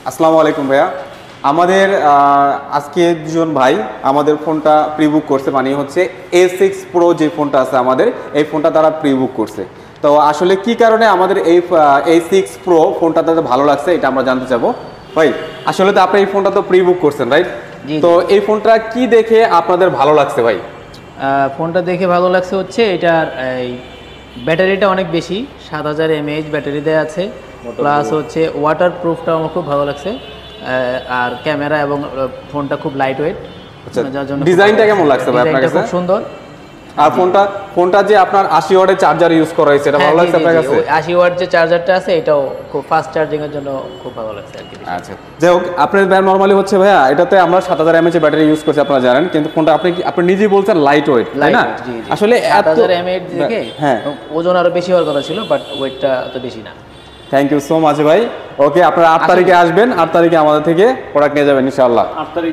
আসসালামু আলাইকুম ভাইয়া। আমাদের আজকে দুজন ভাই আমাদের ফোনটা প্রি বুক করছে, মানে হচ্ছে A6 Pro যে ফোনটা আছে আমাদের, এই ফোনটা তারা প্রি বুক করছে। তো আসলে কি কারণে আমাদের এই A6 Pro ফোনটা তাদের ভালো লাগছে এটা আমরা জানতে চাবো। ভাই আসলে তো আপনি এই ফোনটা তো প্রি বুক করছেন, রাইট? তো এই ফোনটা কি দেখে আপনাদের ভালো লাগছে ভাই? ফোনটা দেখে ভালো লাগছে হচ্ছে এটার এই ব্যাটারিটা অনেক বেশি, 7000 mAh ব্যাটারি দেওয়া আছে, প্লাস হচ্ছে ওয়াটার প্রুফটাও আমার খুব ভালো লাগছে। আর ক্যামেরা এবং ফোনটা খুব লাইট ওয়েট। আচ্ছা, ডিজাইনটা কেমন লাগছে ভাই আপনার কাছে? খুব সুন্দর। আর ফোনটা যে আপনার 80 ওয়াটের চার্জার ইউজ করা হয়েছে, এটা ভালো লাগছে আপনার কাছে? 80 ওয়াট যে চার্জারটা আছে এটাও খুব ফাস্ট চার্জিং এর জন্য খুব ভালো লাগছে আর কি। আচ্ছা, যাই হোক, আপনার নরমালি হচ্ছে ভাইয়া এটাতে আমরা 7000 mAh ব্যাটারি ইউজ করছি, আপনারা জানেন, কিন্তু ফোনটা আপনি নিজেই বলছেন লাইট ওয়েট, তাই না? আসলে 7000 mAh থেকে হ্যাঁ, ওজন আরো বেশি হওয়ার কথা ছিল, বাট ওয়েটটা তো বেশি না। থ্যাংক ইউ সো মাচ ভাই। ওকে, আপনারা 8 তারিখে আসবেন, 8 তারিখে আমাদের থেকে প্রোডাক্ট নিয়ে যাবেন ইনশাআল্লাহ। 8 তারিখ